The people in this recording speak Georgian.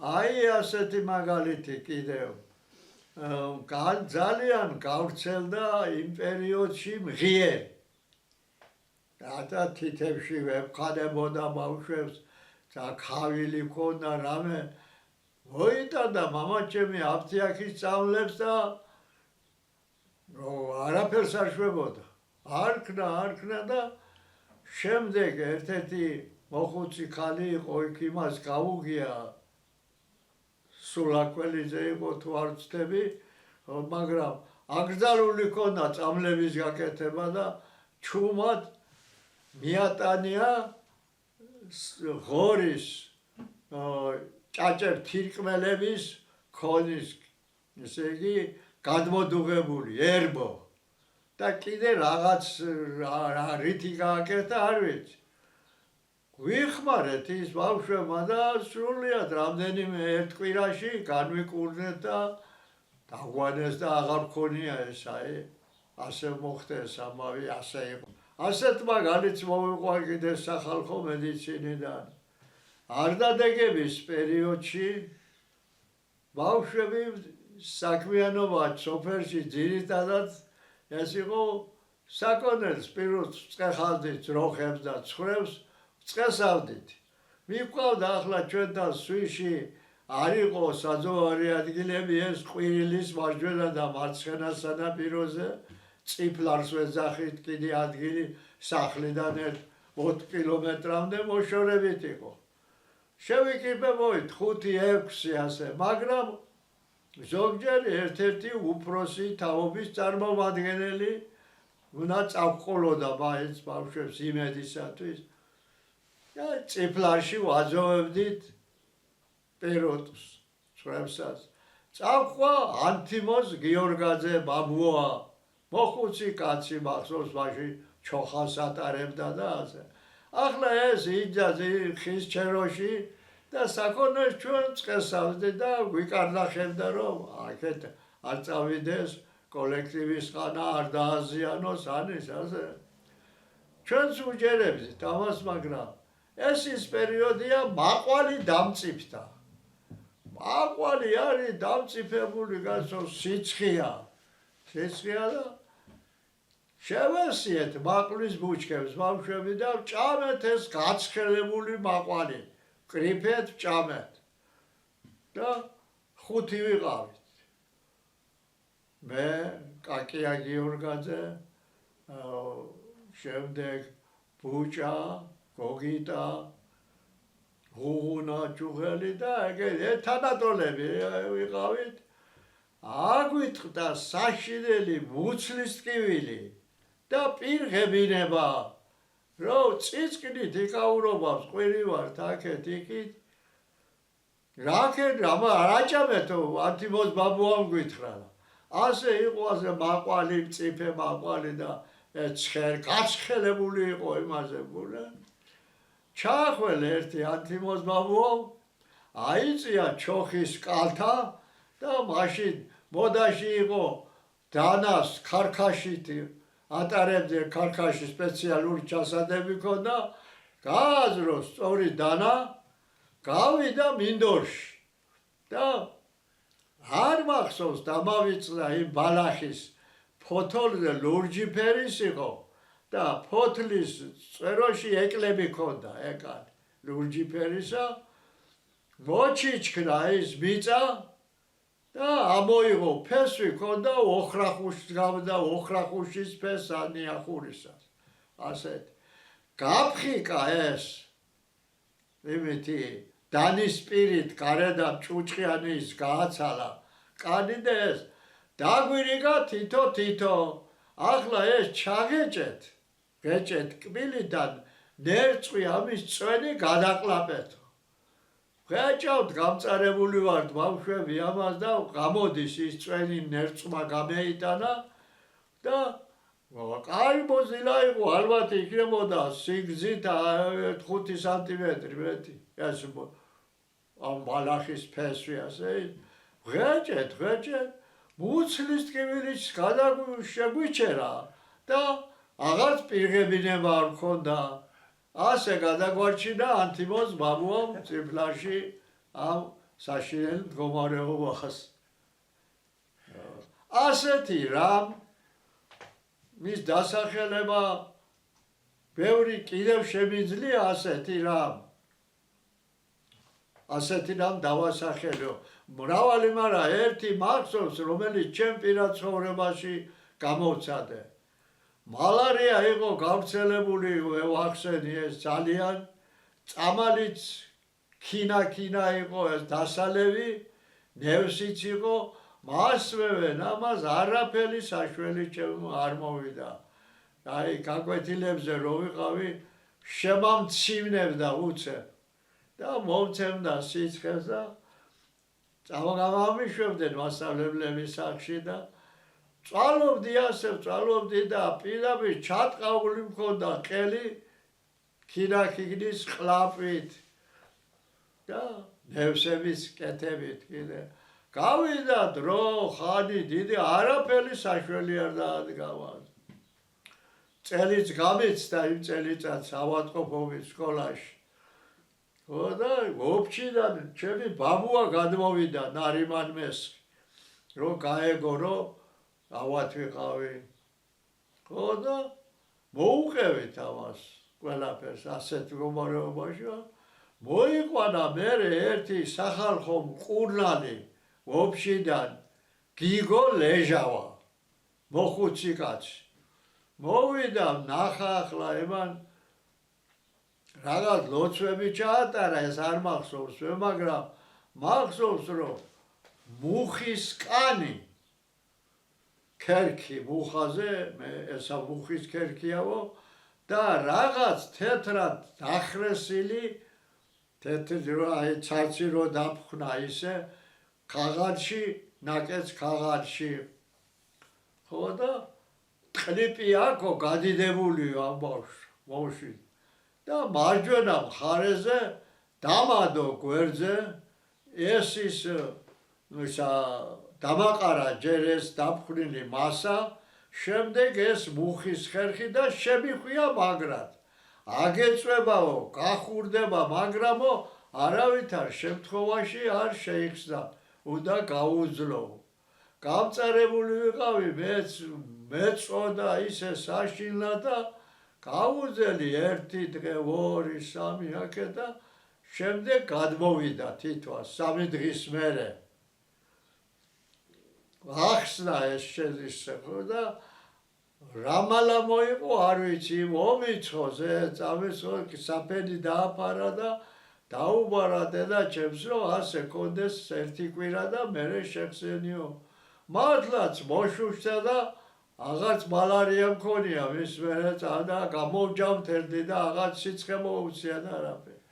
აი ასეთი მაგალითი კიდევ ძალიან გავრცელდა იმ პერიოდში მღიერი. რათა თითებში ვეფხანებოდა ბავშვებს და ქავილი ქონდა რამე მოიტანდა მამაჩემი აფთიაქის წამლებს და არაფერს არ შვებოდა. არქნა და შემდეგ ერთ-ერთი მოხუცი ხალი იყო იქ იმას გაუგია სულაკველიძე იყო თუ არ ვცდები, მაგრამ აკრძალული ქონდა წამლების გაკეთება და ჩუმად მიატანია ღორის ჭაჭებ თირკმელების ქონის ესე იგი გადმოდუღებული ერბო და კიდე რაღაც რითი გააკეთა არ ვიცი. ვიხმარეთ ის ბავშვებმა და სრულიად რამდენიმე ერთ კვირაში განვიკურნეთ და დაგვანეს და აღარ ქონია ეს აი ასე მოხდეს ამავე ასე იყო. ასეთ მაგალითს მოვიყვან კიდე სახალხო მედიცინიდან. არდადეგების პერიოდში ბავშვები საქმიანობა სოფელში ძირითადად ეს იყო საკონელს პირუს წეხალდით ძროხებს და ცხვრებს წესავდით. მიყვავდა ახლა ჩვენთან სვიში არ იყო საძოვარი ადგილები ეს ყვირილის მარჯვენა და მარცხენა სანაპიროზე წიფლარს ვეძახით კიდე ადგილი სახლიდან 4 კილომეტრამდე მოშორებით იყო. შევიკრიბებოით 5-6 ასე, მაგრამ ზოგჯერ ერთ-ერთი უფროსი თაობის წარმომადგენელი უნდა წავყოლოდა მაინც ბავშვებს იმედისათვის. წიფლარში ვაძოვებდით პეროტს, ცხვრებსაც. წავყვა ანთიმოზ გიორგაძე ბაბუა, მოხუცი კაცი მახსოვს მაშინ ჩოხას ატარებდა და ასე. ახლა ეს იჯაძი ხის ჩეროში და საკონელს ჩვენ წესავდით და გვიკარნახებდა რომ აქეთ არ წავიდეს კოლექტივის ხანა არ დააზიანოს ანის ასე. ჩვენც უჯერებდით ამას, მაგრამ ეს ის პერიოდია მაყვალი დამწიფდა. მაყვალი არის დამწიფებული გასწორ სიცხეა და შევესიეთ მაყვის ბუჩქებს ბავშვები და ვჭამეთ ეს გაცხელებული მაყვალი. ვკრიფეთ, ვჭამეთ და 5 ვიყავით. მე, კაკია გიორგაძე, შემდეგ ბუჭა, გოგიტა, ღუღუნა ჯუღელი და თანატოლები ვიყავით. აგვიტყდა საშინელი მუცლის ტკივილი და პირღებინება, რომ წიწკნით იკაურობავს ყვირივართ აქეთ იქით. რაჭამეთო ანთიმოზ ბაბუამ გვითხრა. ასე იყო ასე მაყვალი, მწიფე მაყვალი და გაცხელებული იყო იმაზე გულე. ჩაახვალ ერთი ანთიმოზ ბაბუამ, აიწია ჩოხის კალთა და მაშინ მოდაში იყო დანას ქარქაშით ატარებდნენ ქარქაში სპეციალური ჩასადები ქონდა, გააზრო სწორი დანა, გავიდა მინდორში და არ მახსოვს დამავიწყდა იმ ბალახის ფოთოლზე ლურჯი ფერის იყო და ფოთლის წეროში ეკლები ქონდა ეკალ ლურჯი ფერისა, მოჩიჩქნა ის მიწა და ამოიღო ფესვი ქონდა ოხრახუშის ფესა ნიახურისას. ასეთ გაფხიკა ეს იმითი დანის პირით გარედან ჭუჭყიანის გააცალა კანი და ეს დაგვირიგა თითო. ახლა ეს ჩაღეჭეთ, გეჭეთ კბილიდან ნერწყვი ამის წვენი გადაყლაპეთო. ვეჭავთ გამწარებული ვართ ბავშვები ამას და გამოდის ის წვენი ნერწმა გამეიტანა და კარბოზილა იყო ალბათ იქნებოდა სიგზით 5 სანტიმეტრი მეტი. ეს ამ ბალახის ფესვი ასე ვეჭეთ მუცლის ტკივილის შეგვიჩერა და აღარც პირღებინება არ მქონდა. ასე გადაგვარჩინა ანთიმოზ ბაბუამ წიფლაში ამ საშინელ მდგომარეობას. ასეთი რამ მის დასახელება ბევრი კიდევ შემიძლია ასეთი რამ. ასეთი რამ დავასახელო. მრავალი, მაგრამ ერთი მახსოვს, რომელიც ჩემ პირად ცხოვრებაში გამოვცადე. მალარია იყო გავრცელებული, ვახსენე ეს ძალიან, წამალიც ქინა იყო ეს დასალევი, ნევსიც იყო, მასვევენ ამას არაფერი საშველი ჩემ არ მოვიდა. აი გაკვეთილებზე რო ვიყავი, შემამცინებდა უცებ და მომცემდა სიცხეს და წამოგამიშვებდნენ მასწავლებლების სახში და წვალობდი და პირდაპირ ჩატყაული მქონდა ყელი ქინაქიგნის ყლაპით და ნევსების კეთებით კიდე. გავიდა დრო, ხანი დიდი, არაფერი საშველი არ დაადგავა. წელიც გამეცდა იმ წელიწადს ავადმყოფობის სკოლაში. და ოფჩიდან ჩემი ბაბუა გადმოვიდა ნარიმან მესხი, რომ გაეგო, რომ ავად ვიყავი. და მოუყევით ამას ყველაფერს ასეთ მდგომარეობაში. მოიყვანა მერე ერთი სახალხო მკურნალი ოფშიდან გიგო ლეჟავა, მოხუცი კაცი. მოვიდა ნახა ახლა ემან რაღაც ლოცვები ჩაატარა, ეს არ მახსოვს, მაგრამ მახსოვს, რომ მუხის კანი, ქერქი მუხაზე, ესა მუხის ქერქიაო და რაღაც თეთრად დახრესილი, თეთრი ცაცი რო დაფხნა ისე, ქაღალდში, ნაკეც ქაღალდში. და ტყლიპი აქო გადიდებულიო ამ ბავშვი. და მარჯვენა მხარეზე დამადო გვერდზე ეს ის დამაყარა ჯერ ეს დაფხვნილი მასა, შემდეგ ეს მუხის ხერხი და შემიხვია მაგრად. აგეწვებაო, გახურდება, მაგრამო არავითარ შემთხვევაში არ შეიხსნა, უნდა გაუძლო. გამწარებული ვიყავი, მეწოდა ისე საშინლად და გავუძელი 1 დღე, 2, 3 აქე და შემდეგ გადმოვიდა თითქოს 3 დღის მერე. ახსნა ეს შეძისება და რამალა მოიყო არ ვიცი, მომიცხოს წამისო საფენი დააფარა და დაუბარა დედაჩემს, რომ ასე კონდეს ერთი კვირა და მერე შეხსენიო. მართლაც მოშუშთა და აღარც მალარია მქონია მის მერე და გამოვჯამთერდი და აღარც სიცხე მოუწია და არაფერი.